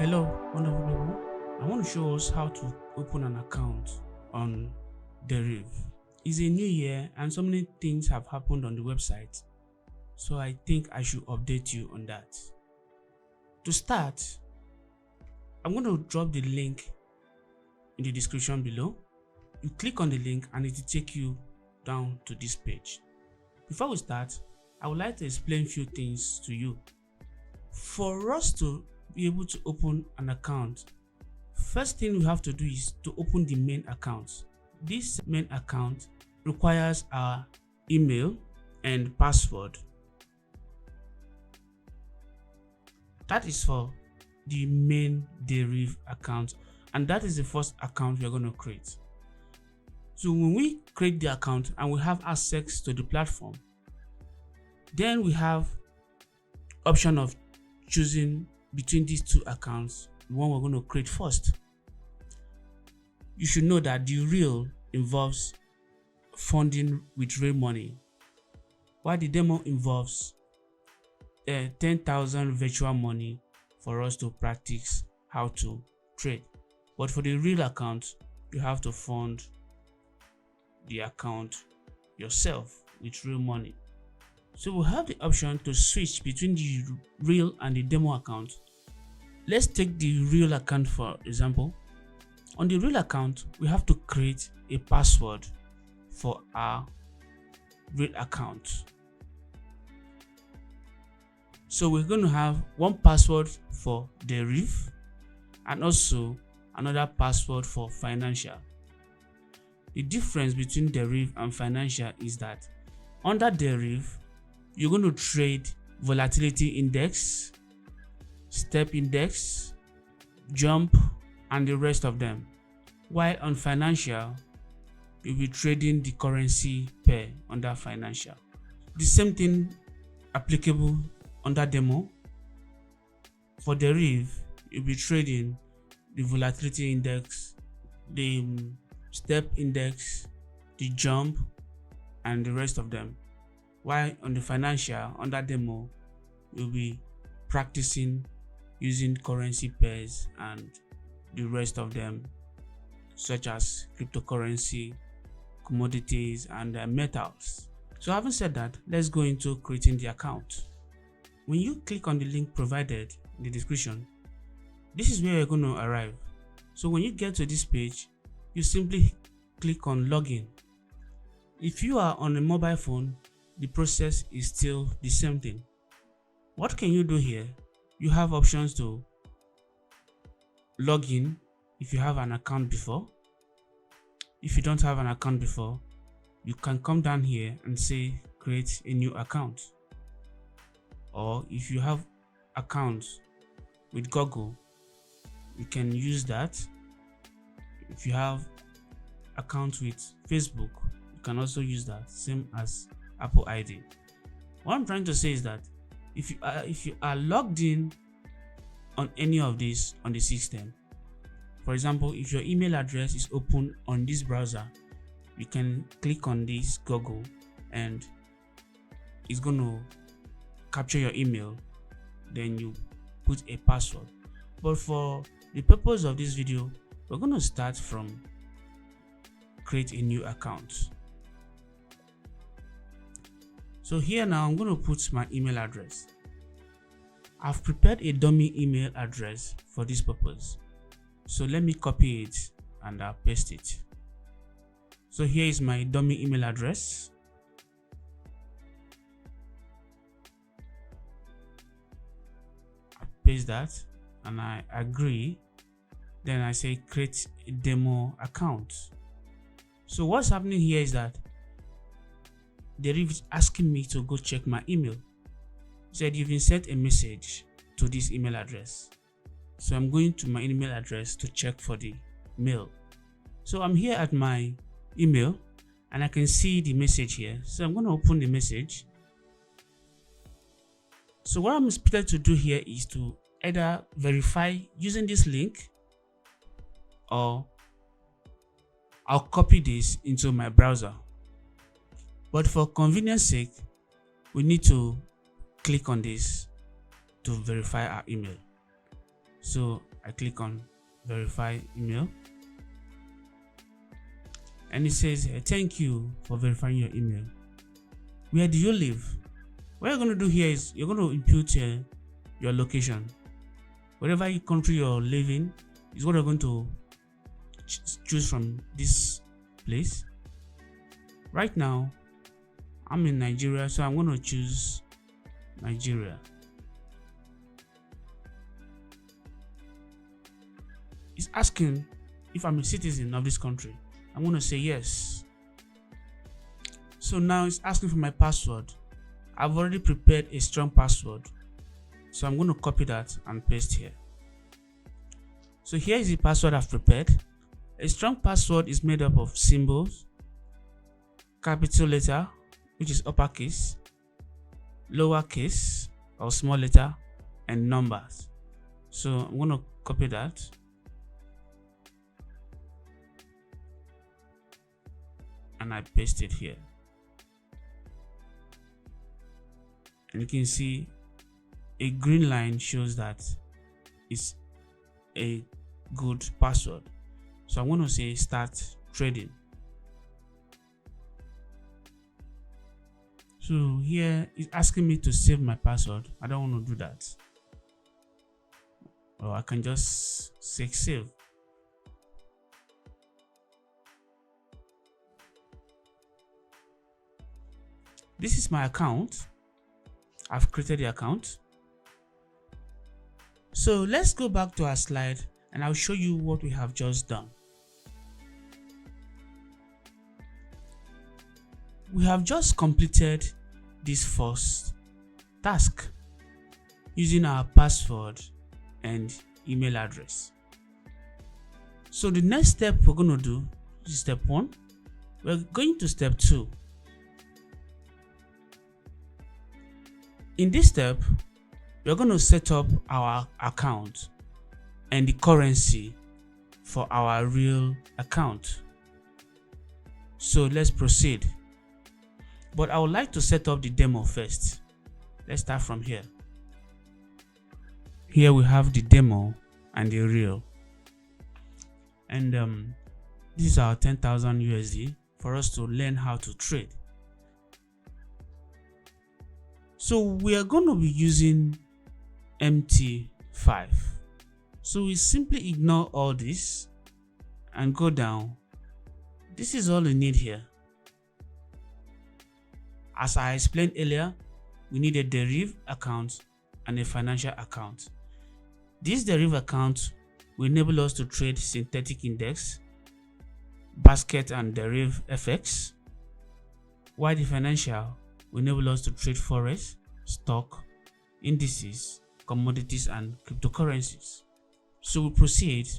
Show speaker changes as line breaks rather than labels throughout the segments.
Hello, wonderful people. I want to show us how to open an account on Deriv. It's a new year and so many things have happened on the website, so I think I should update you on that. To start, I'm going to drop the link in the description below. You click on the link and it will take you down to this page. Before we start, I would like to explain a few things to you. For us to be able to open an account, first thing we have to do is to open the main account. This main account requires our email and password. That is for the main Deriv account, and that is the first account we are going to create. So when we create the account and we have access to the platform, then we have option of choosing between these two accounts, the one we're going to create first. You should know that the real involves funding with real money, while the demo involves 10,000 virtual money for us to practice how to trade. But for the real account, you have to fund the account yourself with real money. So we have the option to switch between the real and the demo account. Let's take the real account for example. On the real account, we have to create a password for our real account. So we're going to have one password for Deriv and also another password for financial. The difference between Deriv and financial is that under Deriv, you're going to trade volatility index, step index, jump, and the rest of them. While on financial, you'll be trading the currency pair under financial. The same thing applicable under demo. For Deriv, you'll be trading the volatility index, the step index, the jump, and the rest of them. While on the financial, under demo, you'll be practicing using currency pairs and the rest of them, such as cryptocurrency, commodities, and metals. So having said that, let's go into creating the account. When you click on the link provided in the description, this is where you're going to arrive. So when you get to this page, you simply click on login. If you are on a mobile phone, the process is still the same thing. What can you do here? You have options to log in if you have an account before. If you don't have an account before, you can come down here and say create a new account. Or if you have accounts with Google, you can use that. If you have accounts with Facebook, you can also use that, same as Apple ID. What I'm trying to say is that if you are logged in on any of these on the system, for example, if your email address is open on this browser, you can click on this Google and it's going to capture your email, then you put a password. But for the purpose of this video, we're going to start from create a new account. So here now I'm going to put my email address. I've prepared a dummy email address for this purpose. So let me copy it and I'll paste it. So here is my dummy email address. I paste that and I agree. Then I say create a demo account. So what's happening here is that Deriv is asking me to go check my email. He said you've been sent a message to this email address. So I'm going to my email address to check for the mail. So I'm here at my email and I can see the message here. So I'm going to open the message. So what I'm expected to do here is to either verify using this link, or I'll copy this into my browser. But for convenience sake, we need to click on this to verify our email. So I click on verify email, and it says thank you for verifying your email. Where do you live? What you're going to do here is you're going to input your location. Whatever country you're living is what you're going to choose from this place. Right now I'm in Nigeria, so I'm going to choose Nigeria. It's asking if I'm a citizen of this country. I'm going to say yes. So now it's asking for my password. I've already prepared a strong password, so I'm going to copy that and paste here. So here is the password I've prepared. A strong password is made up of symbols, capital letter, which is uppercase, lowercase or small letter, and numbers. So I'm going to copy that. And I paste it here. And you can see a green line shows that it's a good password. So I'm going to say start trading. So here it's asking me to save my password. I don't want to do that. Or I can just say save. This is my account. I've created the account. So let's go back to our slide and I'll show you what we have just done. We have just completed this first task using our password and email address. So the next step we're going to do is step 1. We're going to step 2. In this step, we're going to set up our account and the currency for our real account. So let's proceed. But I would like to set up the demo first. Let's start from here. Here we have the demo and the real. And this is our 10,000 USD for us to learn how to trade. So we are going to be using MT5. So we simply ignore all this and go down. This is all we need here. As I explained earlier, we need a Deriv account and a financial account. This Deriv account will enable us to trade synthetic index, basket and Deriv FX, while the financial will enable us to trade forex, stock, indices, commodities and cryptocurrencies. So we proceed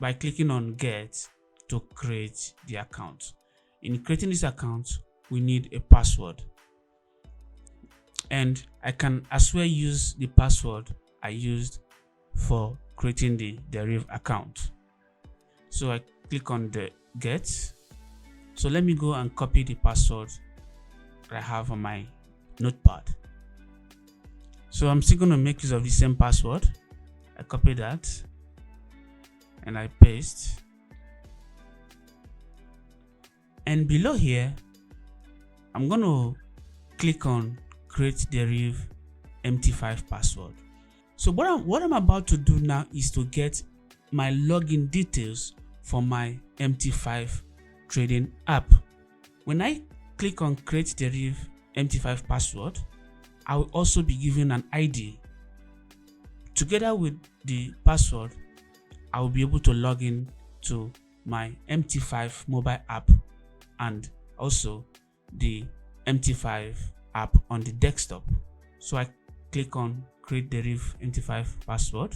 by clicking on get to create the account. In creating this account, we need a password. And I can as well use the password I used for creating the Deriv account. So I click on the get. So let me go and copy the password I have on my notepad. So I'm still going to make use of the same password. I copy that and I paste. And below here, I'm going to click on create Deriv MT5 password. So what I'm about to do now is to get my login details for my MT5 trading app. When I click on create Deriv MT5 password, I will also be given an ID. Together with the password, I will be able to log in to my MT5 mobile app and also the MT5 app on the desktop. So I click on create Deriv MT5 password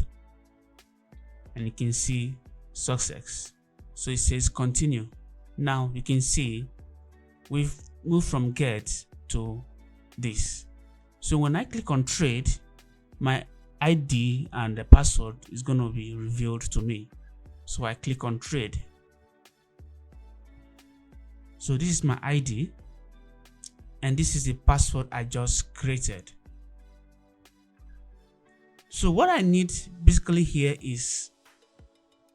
and you can see success. So it says continue. Now you can see we've moved from get to this. So when I click on trade, my ID and the password is going to be revealed to me. So I click on trade. So this is my ID and this is the password I just created. So what I need basically here is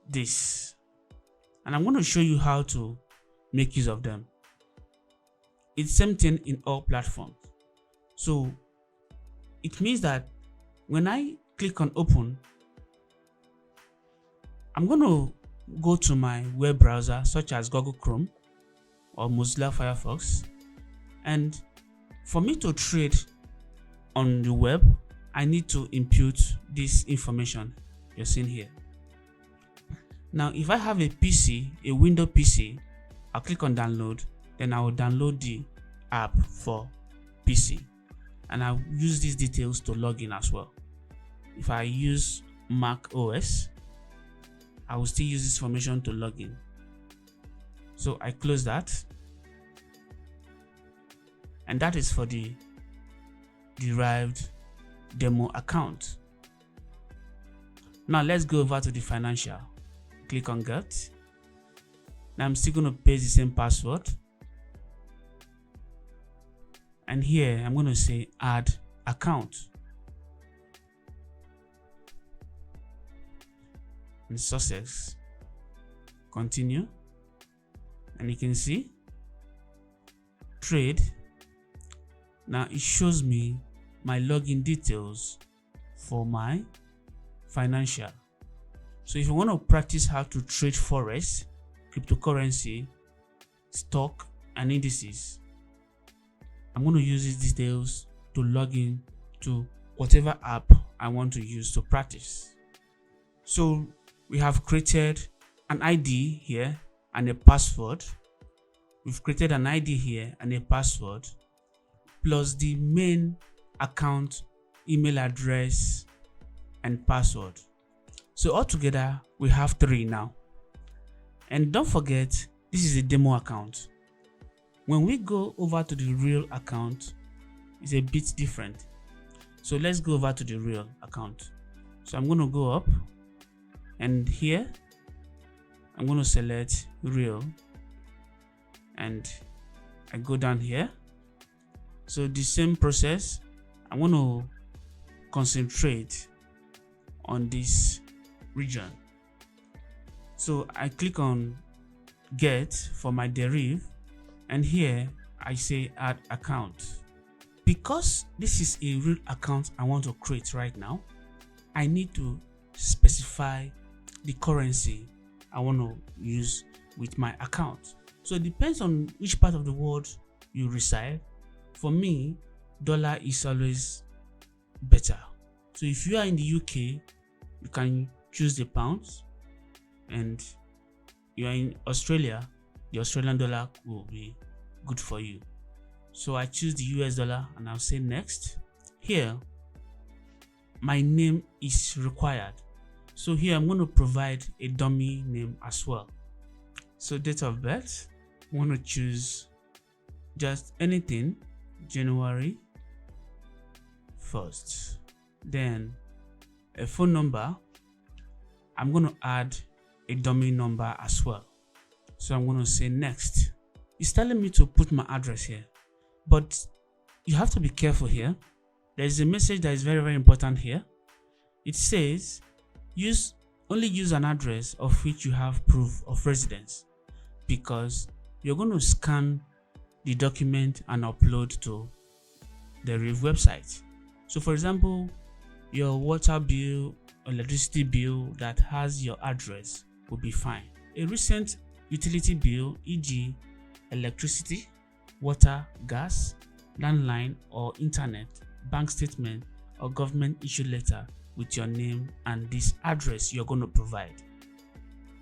this, and I'm going to show you how to make use of them. It's same thing in all platforms. So it means that when I click on open, I'm going to go to my web browser such as Google Chrome or Mozilla Firefox, and for me to trade on the web, I need to input this information you're seeing here. Now, if I have a PC, a Windows PC, I'll click on download, then I will download the app for PC, and I'll use these details to log in as well. If I use Mac OS, I will still use this information to log in. So I close that, and that is for the derived demo account. Now let's go over to the financial. Click on get. Now I'm still going to paste the same password, and here I'm going to say add account, and success. Continue, and you can see trade. Now it shows me my login details for my financial. So if you want to practice how to trade forex, cryptocurrency, stock, and indices, I'm going to use these details to log in to whatever app I want to use to practice. So we have created an ID here and a password. We've created an ID here and a password, plus the main account email address and password. So altogether we have 3 now. And don't forget, this is a demo account. When we go over to the real account, it's a bit different. So let's go over to the real account. So I'm going to go up, and here I'm going to select real, and I go down here. So the same process, I'm going to concentrate on this region. So I click on get for my Deriv, and here I say add account. Because this is a real account I want to create right now, I need to specify the currency I want to use with my account. So it depends on which part of the world you reside. For me, dollar is always better. So if you are in the UK, you can choose the pounds, and you are in Australia, the Australian dollar will be good for you. So I choose the US dollar, and I'll say next. Here, my name is required. So here I'm going to provide a dummy name as well. So date of birth, I want to choose just anything, January 1st. Then a phone number, I'm going to add a dummy number as well. So I'm going to say next. It's telling me to put my address here, but you have to be careful here. There is a message that is very, very important here. It says only use an address of which you have proof of residence, because you're going to scan the document and upload to the Deriv website. So for example, your water bill, electricity bill that has your address will be fine. A recent utility bill, e.g. electricity, water, gas, landline or internet, bank statement or government issued letter with your name and this address you're going to provide.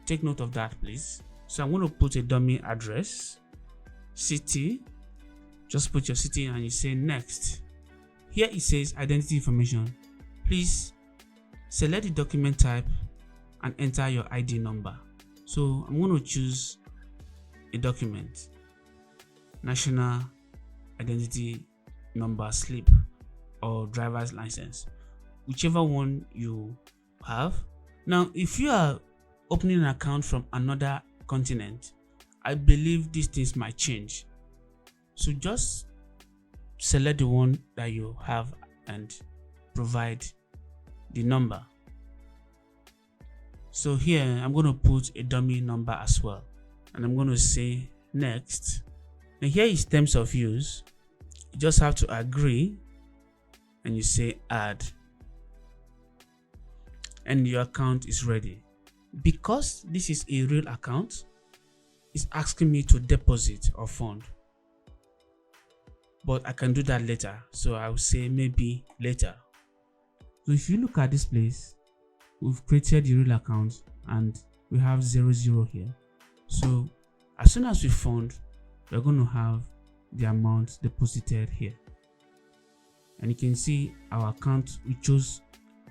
Take note of that, please. So I'm going to put a dummy address, city, just put your city and you say next. Here it says identity information. Please select the document type and enter your ID number. So I'm going to choose a document, national identity number slip or driver's license, whichever one you have. Now, if you are opening an account from another continent, I believe these things might change. So just select the one that you have and provide the number. So here I'm going to put a dummy number as well, and I'm going to say next. And here is terms of use. You just have to agree and you say add, and your account is ready. Because this is a real account, it's asking me to deposit or fund, but I can do that later, so I will say maybe later. So if you look at this place, we've created the real account and we have 00 here. So as soon as we fund, we're going to have the amount deposited here, and you can see our account, we chose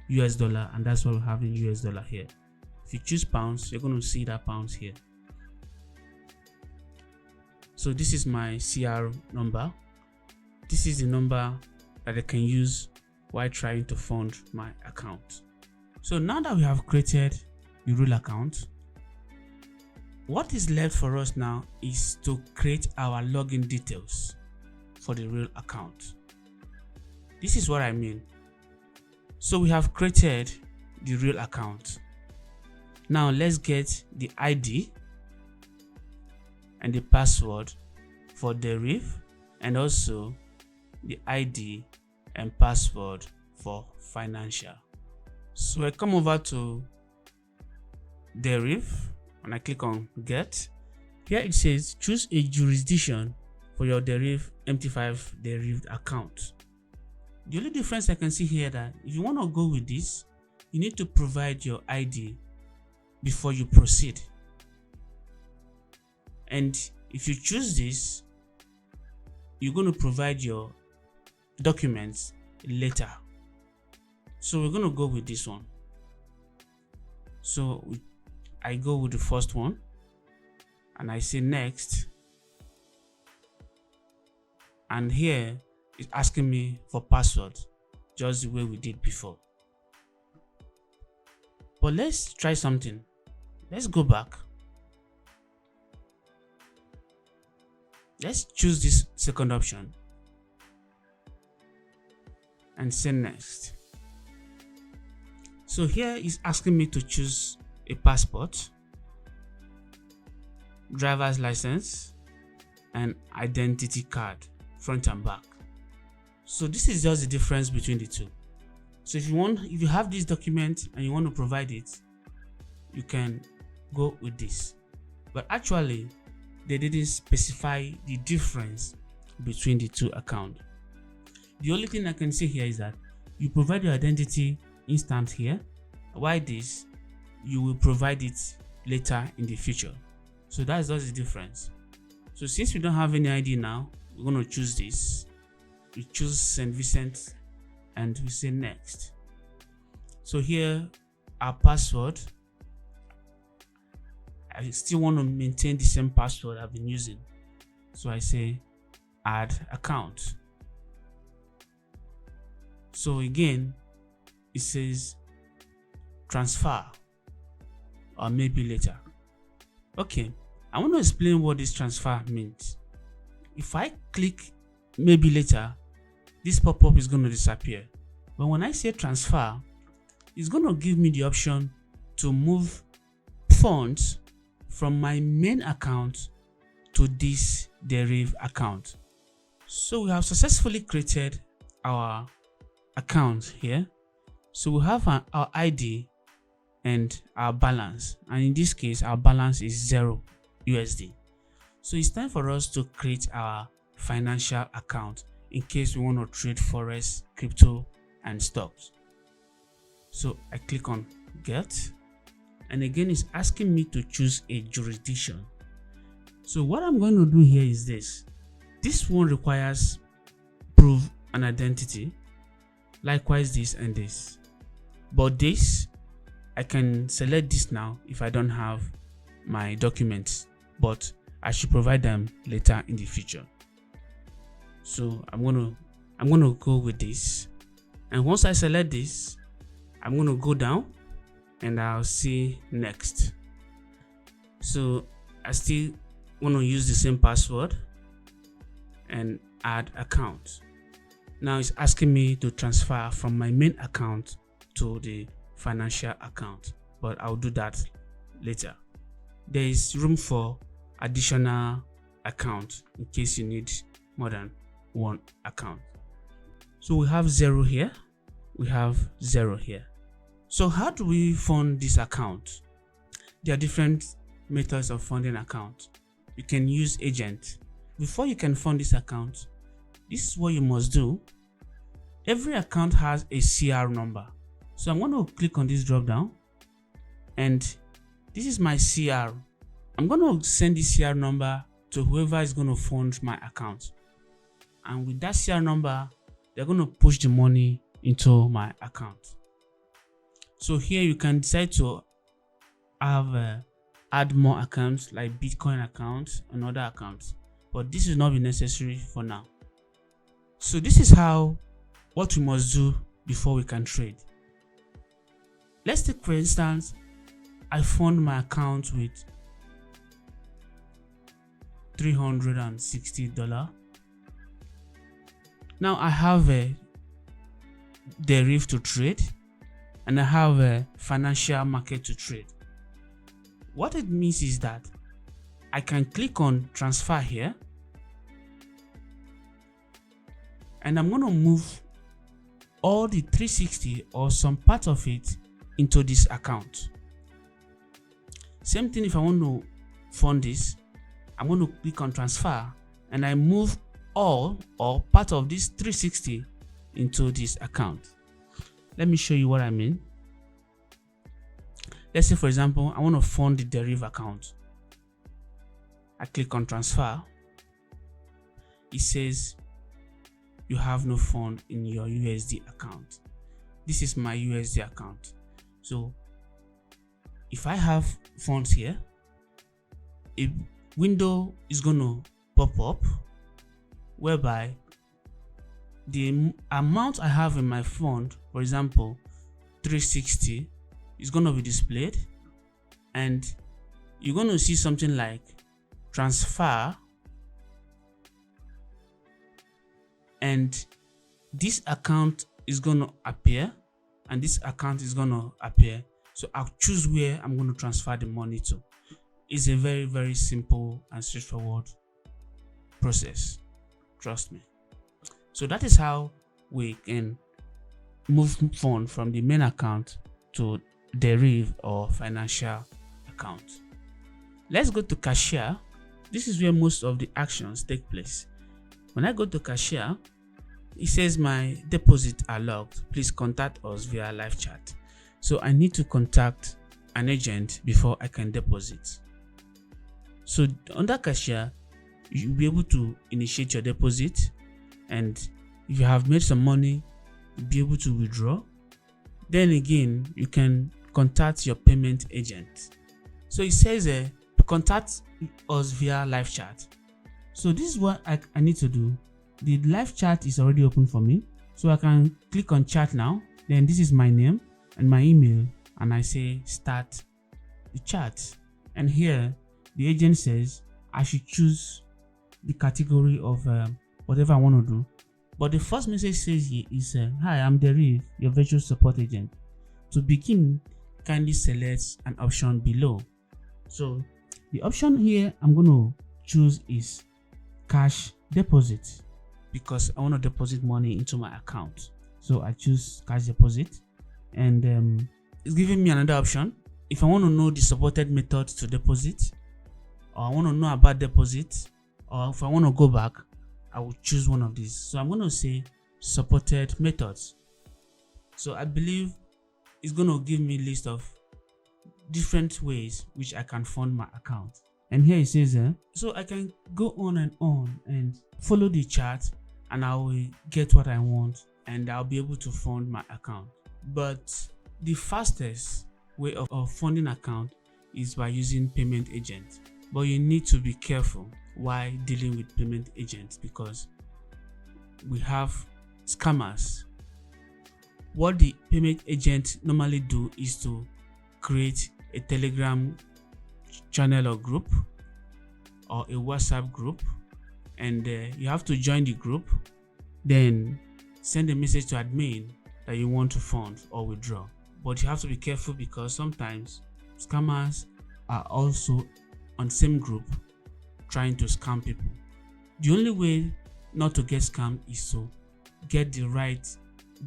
US dollar, and that's what we have in US dollar here. If you choose pounds, you're going to see that pounds here. So this is my CR number. This is the number that I can use while trying to fund my account. So now that we have created the real account, what is left for us now is to create our login details for the real account. This is what I mean. So we have created the real account. Now let's get the ID and the password for Deriv, and also the ID and password for financial. So I come over to Deriv and I click on get. Here it says choose a jurisdiction for your Deriv MT5 derived account. The only difference I can see here that if you want to go with this, you need to provide your ID before you proceed. And if you choose this, you're going to provide your documents later. So we're going to go with this one. So I go with the first one and I say next, and here it's asking me for password, just the way we did before. But let's try something. Let's go back. Let's choose this second option and say next. So here is asking me to choose a passport, driver's license, and identity card, front and back. So this is just the difference between the two. So if you have this document and you want to provide it, you can go with this. But actually, they didn't specify the difference between the two accounts. The only thing I can say here is that you provide your identity instant here, while this you will provide it later in the future. So that's just the difference. So since we don't have any ID now, we're going to choose this. We choose St. Vincent and we say next. So here our password, I still want to maintain the same password I've been using, so I say add account. So again it says transfer or maybe later. Okay, I want to explain what this transfer means. If I click maybe later, this pop-up is going to disappear. But when I say transfer, it's going to give me the option to move funds from my main account to this Deriv account. So we have successfully created our account here. So we have our ID and our balance, and in this case our balance is 0 USD. So it's time for us to create our financial account in case we want to trade forex, crypto, and stocks. So I click on get, and again it's asking me to choose a jurisdiction. So what I'm going to do here is this one requires proof an identity, likewise this and this, but this I can select this now if I don't have my documents, but I should provide them later in the future. So I'm gonna go with this, and once I select this, I'm gonna go down and I'll see next. So I still want to use the same password and add account. Now it's asking me to transfer from my main account to the financial account, but I'll do that later. There is room for additional account in case you need more than one account. So we have 0 here, we have 0 here. So how do we fund this account? There are different methods of funding account. You can use agent. Before you can fund this account, this is what you must do. Every account has a CR number. So I'm going to click on this drop down, and this is my CR. I'm going to send this CR number to whoever is going to fund my account. And with that CR number, they're going to push the money into my account. So here you can decide to have add more accounts like Bitcoin accounts and other accounts, but this will not be necessary for now. So this is what we must do before we can trade. Let's take, for instance, I fund my account with $360. Now I have a Deriv to trade, and I have a financial market to trade. What it means is that I can click on transfer here, and I'm going to move all the 360 or some part of it into this account. Same thing if I want to fund this, I'm going to click on transfer, and I move all or part of this 360 into this account. Let me show you what I mean. Let's say, for example, I want to fund the Deriv account. I click on transfer. It says you have no fund in your USD account. This is my USD account. So if I have funds here, a window is going to pop up whereby the amount I have in my fund, for example 360, is going to be displayed, and you're going to see something like transfer, and this account is going to appear, and this account is going to appear. So I'll choose where I'm going to transfer the money to. It's a very, very simple and straightforward process. Trust me. So that is how we can move funds from the main account to Deriv or financial account. Let's go to cashier. This is where most of the actions take place. When I go to cashier, it says my deposits are locked. Please contact us via live chat. So I need to contact an agent before I can deposit. So under cashier, you'll be able to initiate your deposit, and if you have made some money, you'll be able to withdraw. Then again, you can contact your payment agent. So it says contact us via live chat. So this is what I need to do. The live chat is already open for me, so I can click on chat now. Then this is my name and my email, and I say start the chat. And here the agent says I should choose the category of whatever I want to do. But the first message says here is hi, I'm Deriv, your virtual support agent. To begin, kindly select an option below. So the option here I'm going to choose is cash deposit, because I want to deposit money into my account. So I choose cash deposit, and it's giving me another option. If I want to know the supported methods to deposit, or I want to know about deposit, or if I want to go back, I will choose one of these. So I'm going to say supported methods. So I believe it's going to give me a list of different ways which I can fund my account. And here it says so I can go on and follow the chart, and I will get what I want, and I'll be able to fund my account. But the fastest way of funding account is by using payment agent. But you need to be careful while dealing with payment agents, because we have scammers. What the payment agent normally do is to create a Telegram channel or group or a WhatsApp group, and you have to join the group, then send a message to admin that you want to fund or withdraw. but you have to be careful because sometimes scammers are also on the same group trying to scam people. The only way not to get scammed is to get the right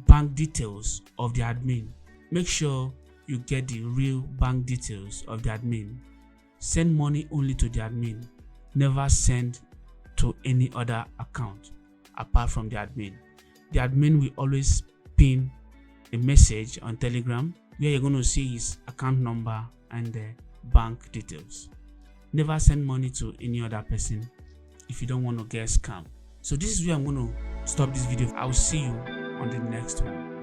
bank details of the admin. Make sure you get the real bank details of the admin. Send money only to the admin. Never send to any other account apart from the admin. The admin will always pin a message on Telegram where you're going to see his account number and the bank details. Never send money to any other person if you don't want to get scammed. So this is where I'm going to stop this video. I'll see you on the next one.